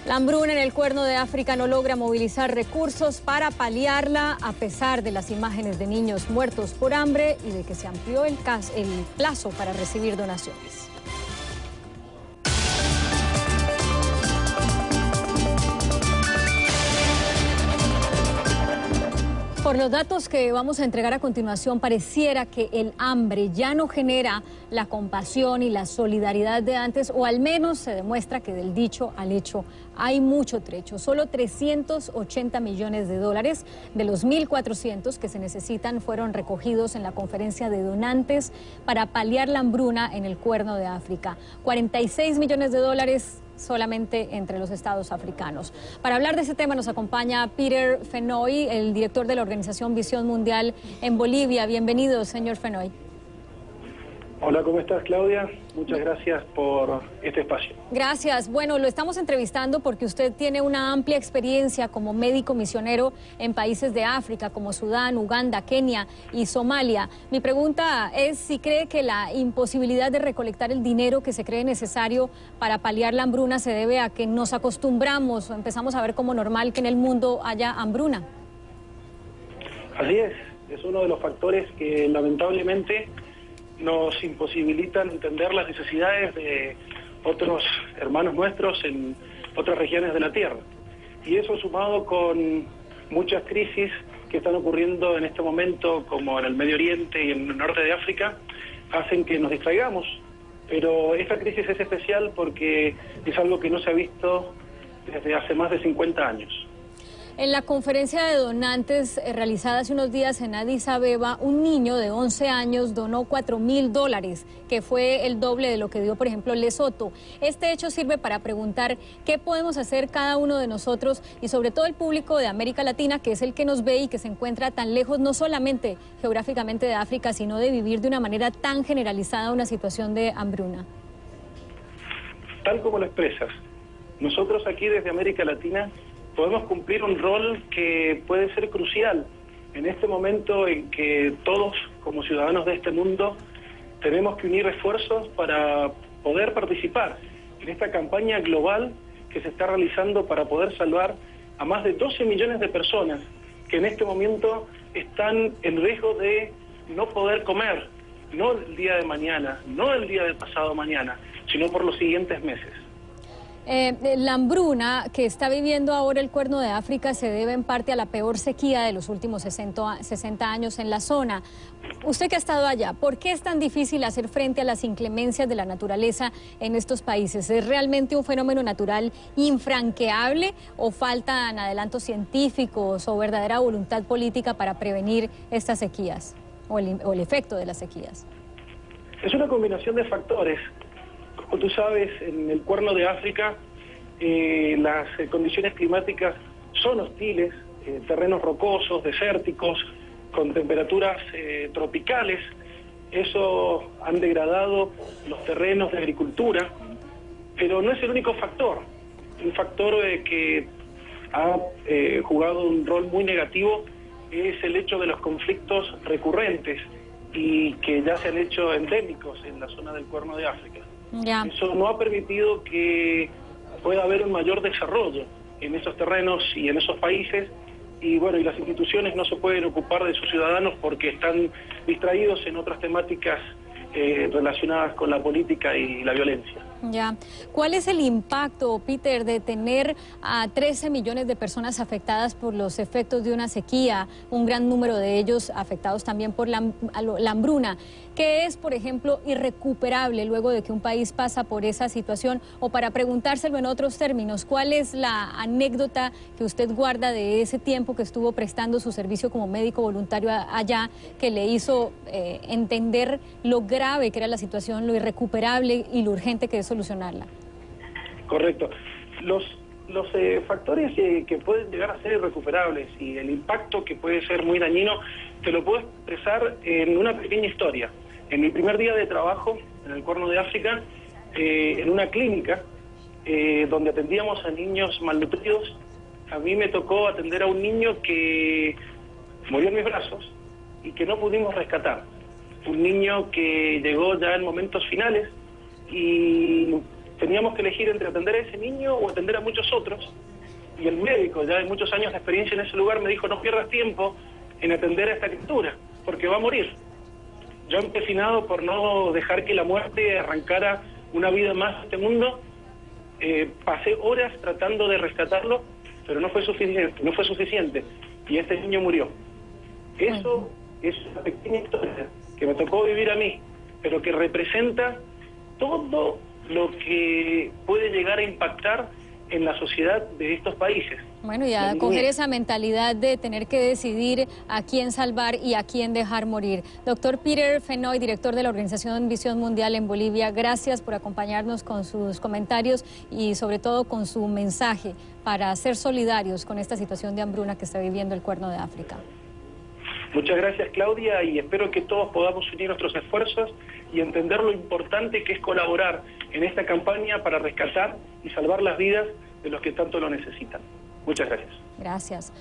La hambruna en el Cuerno de África no logra movilizar recursos para paliarla a pesar de las imágenes de niños muertos por hambre y de que se amplió el plazo para recibir donaciones. Por los datos que vamos a entregar a continuación, pareciera que el hambre ya no genera la compasión y la solidaridad de antes, o al menos se demuestra que del dicho al hecho hay mucho trecho. Solo 380 millones de dólares de los 1.400 que se necesitan fueron recogidos en la conferencia de donantes para paliar la hambruna en el Cuerno de África. 46 millones de dólares solamente entre los estados africanos. Para hablar de ese tema nos acompaña Peter Fenoy, el director de la organización Visión Mundial en Bolivia. Bienvenido, señor Fenoy. Hola, ¿cómo estás, Claudia? Muchas gracias por este espacio. Gracias. Bueno, lo estamos entrevistando porque usted tiene una amplia experiencia como médico misionero en países de África como Sudán, Uganda, Kenia y Somalia. Mi pregunta es si cree que la imposibilidad de recolectar el dinero que se cree necesario para paliar la hambruna se debe a que nos acostumbramos o empezamos a ver como normal que en el mundo haya hambruna. Así es uno de los factores que lamentablemente nos imposibilitan entender las necesidades de otros hermanos nuestros en otras regiones de la Tierra. Y eso sumado con muchas crisis que están ocurriendo en este momento, como en el Medio Oriente y en el norte de África, hacen que nos distraigamos. Pero esta crisis es especial porque es algo que no se ha visto desde hace más de 50 años. En la conferencia de donantes realizada hace unos días en Addis Abeba, un niño de 11 años donó $4.000, que fue el doble de lo que dio, por ejemplo, Lesoto. Este hecho sirve para preguntar qué podemos hacer cada uno de nosotros y sobre todo el público de América Latina, que es el que nos ve y que se encuentra tan lejos, no solamente geográficamente de África, sino de vivir de una manera tan generalizada una situación de hambruna. Tal como lo expresas, nosotros aquí desde América Latina podemos cumplir un rol que puede ser crucial en este momento en que todos, como ciudadanos de este mundo, tenemos que unir esfuerzos para poder participar en esta campaña global que se está realizando para poder salvar a más de 12 millones de personas que en este momento están en riesgo de no poder comer, no el día de mañana, no el día del pasado mañana, sino por los siguientes meses. La hambruna que está viviendo ahora el Cuerno de África se debe en parte a la peor sequía de los últimos 60 años en la zona. Usted que ha estado allá, ¿por qué es tan difícil hacer frente a las inclemencias de la naturaleza en estos países? ¿Es realmente un fenómeno natural infranqueable o faltan adelantos científicos o verdadera voluntad política para prevenir estas sequías o el efecto de las sequías? Es una combinación de factores. Como tú sabes, en el Cuerno de África las condiciones climáticas son hostiles, terrenos rocosos, desérticos, con temperaturas tropicales. Eso han degradado los terrenos de agricultura, pero no es el único factor. Un factor que ha jugado un rol muy negativo es el hecho de los conflictos recurrentes y que ya se han hecho endémicos en la zona del Cuerno de África. Eso no ha permitido que pueda haber un mayor desarrollo en esos terrenos y en esos países, y bueno, y las instituciones no se pueden ocupar de sus ciudadanos porque están distraídos en otras temáticas relacionadas con la política y la violencia. Ya. ¿Cuál es el impacto, Peter, de tener a 13 millones de personas afectadas por los efectos de una sequía, un gran número de ellos afectados también por la hambruna? ¿Qué es, por ejemplo, irrecuperable luego de que un país pasa por esa situación? O para preguntárselo en otros términos, ¿cuál es la anécdota que usted guarda de ese tiempo que estuvo prestando su servicio como médico voluntario allá, que le hizo entender lo grave que era la situación, lo irrecuperable y lo urgente que es solucionarla? Correcto. Los factores que pueden llegar a ser irrecuperables y el impacto que puede ser muy dañino, te lo puedo expresar en una pequeña historia. En mi primer día de trabajo en el Cuerno de África, en una clínica donde atendíamos a niños malnutridos, a mí me tocó atender a un niño que murió en mis brazos y que no pudimos rescatar. Un niño que llegó ya en momentos finales y teníamos que elegir entre atender a ese niño o atender a muchos otros, y el médico, ya de muchos años de experiencia en ese lugar, me dijo: no pierdas tiempo en atender a esta criatura, porque va a morir. Yo, empecinado por no dejar que la muerte arrancara una vida más de este mundo, pasé horas tratando de rescatarlo, pero no fue suficiente, y este niño murió. Eso es una pequeña historia que me tocó vivir a mí, pero que representa todo lo que puede llegar a impactar en la sociedad de estos países. Bueno, y a coger esa mentalidad de tener que decidir a quién salvar y a quién dejar morir. Doctor Peter Fenoy, director de la Organización Visión Mundial en Bolivia, gracias por acompañarnos con sus comentarios y sobre todo con su mensaje para ser solidarios con esta situación de hambruna que está viviendo el Cuerno de África. Muchas gracias, Claudia, y espero que todos podamos unir nuestros esfuerzos y entender lo importante que es colaborar en esta campaña para rescatar y salvar las vidas de los que tanto lo necesitan. Muchas gracias. Gracias.